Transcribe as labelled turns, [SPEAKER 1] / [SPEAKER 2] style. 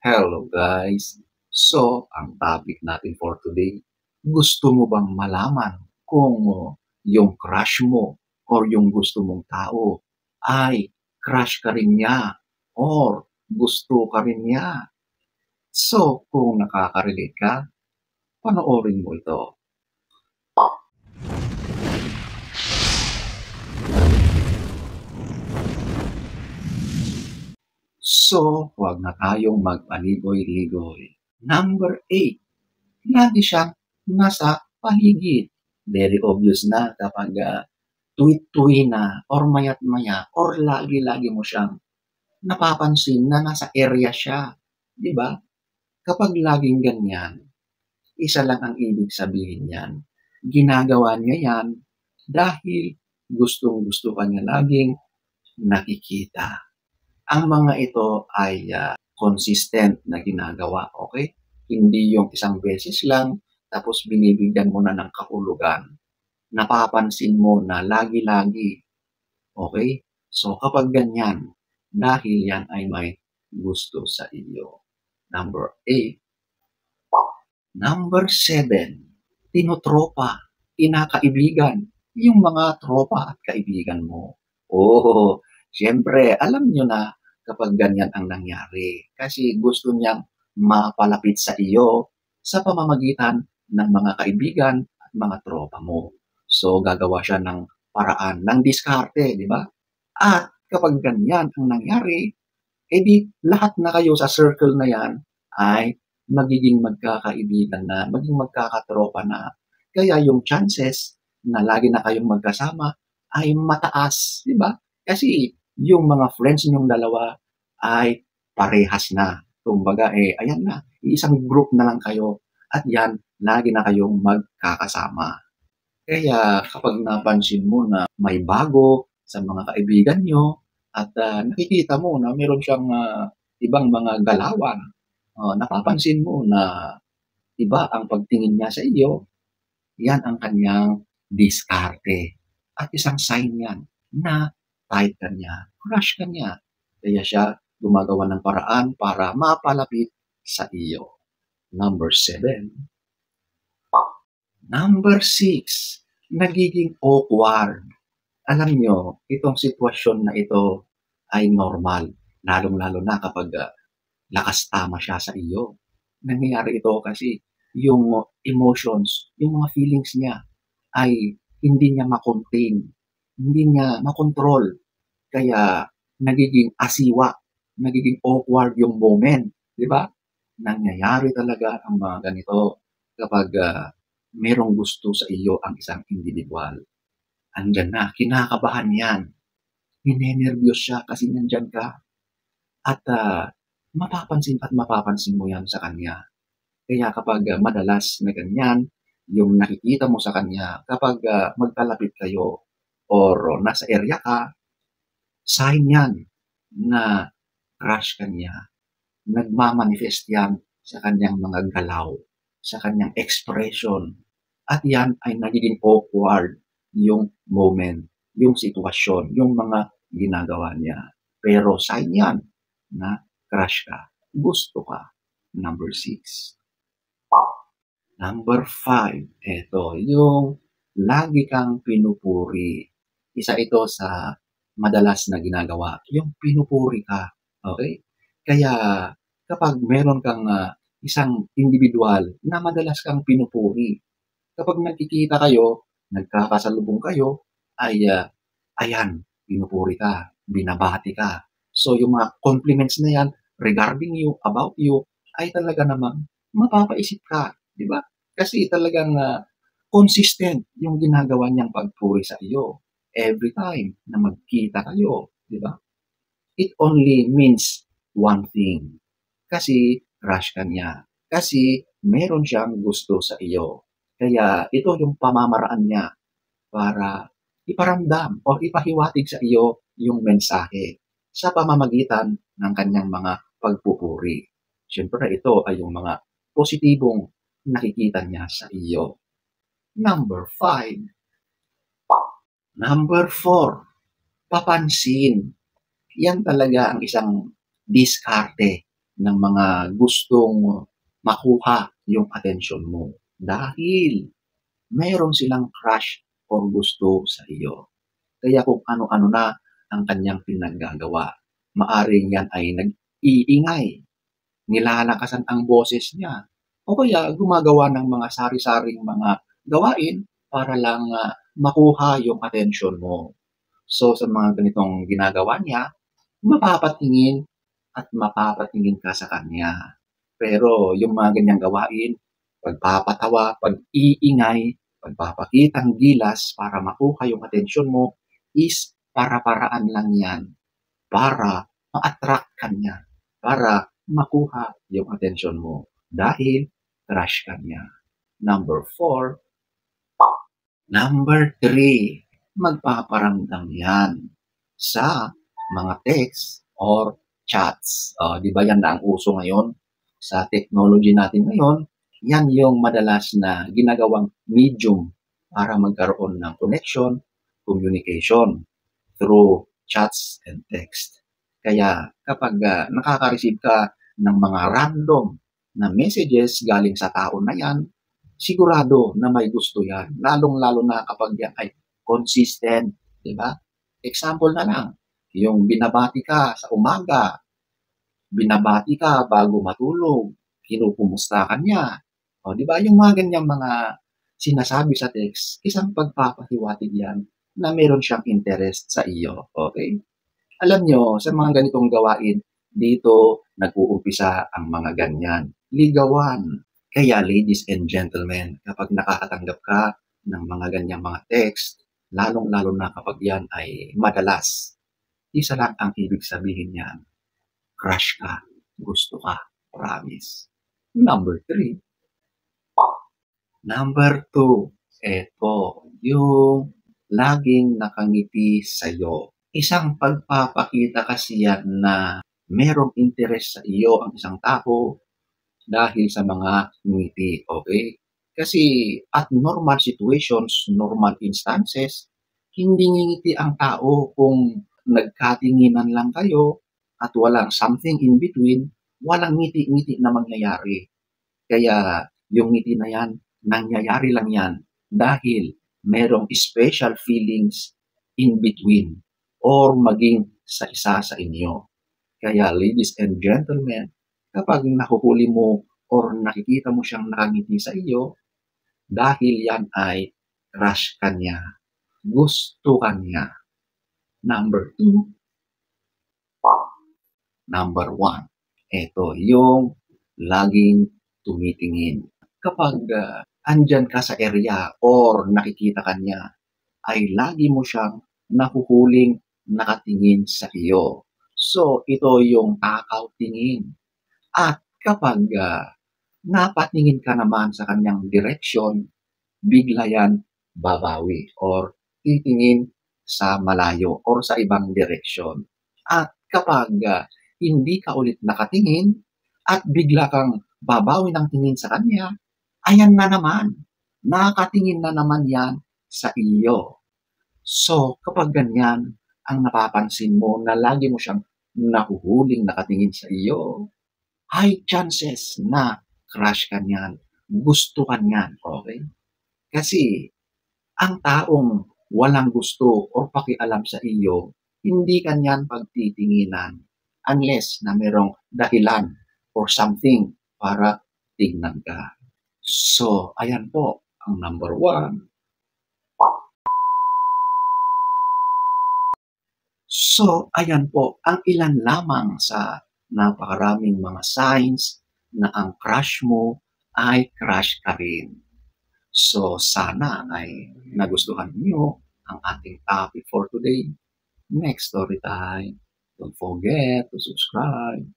[SPEAKER 1] Hello guys! So, ang topic natin for today, gusto mo bang malaman kung yung crush mo or yung gusto mong tao ay crush ka rin niya or gusto ka rin niya? So, kung nakaka-relate ka, panoorin mo ito. So, huwag na tayong magpaligoy-ligoy. Number 8, lagi siyang nasa paligid. Very obvious na kapag tuwit-tuwi na or mayat-maya or lagi-lagi mo siyang napapansin na nasa area siya. Di ba? Kapag laging ganyan, isa lang ang ibig sabihin yan. Ginagawa niya yan dahil gustong-gusto ka niya laging nakikita. Ang mga ito ay consistent na ginagawa, okay? Hindi yung isang beses lang tapos binibigyan mo na ng kahulugan. Napapansin mo na lagi-lagi. Okay? So kapag ganyan, dahil yan ay may gusto sa iyo. Number 8. Number 7, tinutropa, kinakaibigan, yung mga tropa at kaibigan mo. Oh, siyempre, alam nyo na kapag ganyan ang nangyari. Kasi gusto niyang mapalapit sa iyo sa pamamagitan ng mga kaibigan at mga tropa mo. So, gagawa siya ng paraan, ng diskarte, di ba? At kapag ganyan ang nangyari, edi lahat na kayo sa circle na yan ay magiging magkakaibigan na, maging magkakatropa na. Kaya yung chances na lagi na kayong magkasama ay mataas, di ba? Kasi yung mga friends ninyong dalawa ay parehas na. Kumbaga, ayan na, isang group na lang kayo at yan, lagi na kayong magkakasama. Kaya kapag napansin mo na may bago sa mga kaibigan nyo at nakikita mo na meron siyang ibang mga galawan, napapansin mo na iba ang pagtingin niya sa iyo, yan ang kanyang diskarte. At isang sign yan na type ka niya, crush ka niya. Kaya siya gumagawa ng paraan para mapalapit sa iyo. Number 7. Number 6, nagiging awkward. Alam nyo, itong sitwasyon na ito ay normal, lalong-lalo na kapag lakas tama siya sa iyo. Nangyayari ito kasi yung emotions, yung mga feelings niya ay hindi niya makontain, hindi niya makontrol. Kaya nagiging asiwa, nagiging awkward yung moment, di ba? Nangyayari talaga ang mga ganito kapag merong gusto sa iyo ang isang individual. Andyan na, kinakabahan yan. Ninenervyos siya kasi nandyan ka. At mapapansin mo yan sa kanya. Kaya kapag madalas na ganyan, yung nakikita mo sa kanya, kapag magkalapit kayo or nasa area ka, sign yan na crush ka niya. Nagmamanifest yan sa kanyang mga galaw, sa kanyang expression. At yan ay nagiging awkward yung moment, yung sitwasyon, yung mga ginagawa niya. Pero sign yan na crush ka, gusto ka. Number 6. Number 5, ito, yung lagi kang pinupuri. Isa ito sa madalas na ginagawa, yung pinupuri ka. Okay? Kaya kapag meron kang isang individual na madalas kang pinupuri, kapag nagkikita kayo, nagkakasalubong kayo, ay ayan, pinupuri ka, binabati ka. So yung mga compliments na yan regarding you, about you, ay talaga namang mapapaisip ka, di ba? Kasi talagang consistent yung ginagawa niyang pagpuri sa iyo every time na magkita kayo, di ba? It only means one thing. Kasi crush ka niya. Kasi meron siyang gusto sa iyo. Kaya ito yung pamamaraan niya para iparamdam o ipahiwatig sa iyo yung mensahe sa pamamagitan ng kanyang mga pagpupuri. Siyempre ito ay yung mga positibong nakikita niya sa iyo. Number 5. Number 4, papansin. Yan talaga ang isang diskarte ng mga gustong makuha yung atensyon mo dahil meron silang crush or gusto sa iyo. Kaya kung ano-ano na ang kanyang pinaggagawa, maaring yan ay nag-iingay, nilalakasan ang boses niya, o kaya gumagawa ng mga sari-saring mga gawain para lang makuha yung atensyon mo. So sa mga ganitong ginagawa niya, mapapatingin at mapapatingin ka sa kanya. Pero yung mga ganyang gawain, pagpapatawa, pag-iingay, pagpapakitang gilas para makuha yung atensyon mo is para-paraan lang yan para ma-attract ka niya, para makuha yung atensyon mo dahil crush ka niya. Number 4. Number 3, magpaparamdam yan sa mga text or chats. Di ba yan na ang uso ngayon sa technology natin ngayon? Yan yung madalas na ginagawang medium para magkaroon ng connection, communication through chats and text. Kaya kapag nakaka-receive ka ng mga random na messages galing sa tao na yan, sigurado na may gusto yan. Lalong-lalo na kapag yan ay consistent, di ba? Example na lang, yung binabati ka sa umaga, binabati ka bago matulog, kinukumusta ka niya. Di ba? Yung mga ganyang mga sinasabi sa text, isang pagpapahiwatig yan na meron siyang interest sa iyo. Okay? Alam nyo, sa mga ganitong gawain, dito nag-uumpisa ang mga ganyan. Ligawan. Kaya ladies and gentlemen, kapag nakakatanggap ka ng mga ganyang mga text, lalong-lalo na kapag yan ay madalas, isa lang ang ibig sabihin niyan. Crush ka. Gusto ka. Promise. Number 3. Number 2. Ito, yung laging nakangiti sa'yo. Isang pagpapakita kasi yan na merong interest sa iyo ang isang tao dahil sa mga ngiti, okay? Kasi at normal situations, normal instances, hindi ngingiti ang tao kung nagkatinginan lang kayo at walang something in between, walang ngiti-ngiti na mangyayari. Kaya yung ngiti na yan, nangyayari lang yan dahil merong special feelings in between or maging sa isa sa inyo. Kaya ladies and gentlemen, kapag nahuhuli mo or nakikita mo siyang nakangiti sa iyo, dahil yan ay crush ka niya, gusto ka niya. Number 2. Number 1. Ito, yung laging tumitingin. Kapag andyan ka sa area or nakikita ka niya, ay lagi mo siyang nahuhuling nakatingin sa iyo. So, ito yung takaw tingin. At kapag napatingin ka naman sa kanyang direksyon, bigla yan babawi or titingin sa malayo or sa ibang direksyon. At kapag hindi ka ulit nakatingin at bigla kang babawi ng tingin sa kanya, ayan na naman, nakatingin na naman yan sa iyo. So, kapag ganyan, ang napapansin mo na lagi mo siyang nahuhuling nakatingin sa iyo, high chances na crush ka niyan, gusto ka niyan, okay? Kasi ang taong walang gusto o pakialam sa iyo, hindi ka niyan pagtitinginan unless na merong dahilan or something para tignan ka. So, ayan po ang number 1. So, ayan po ang ilan lamang sa napakaraming mga signs na ang crush mo ay crush ka rin. So, sana ay nagustuhan niyo ang ating topic for today. Next story time. Don't forget to subscribe.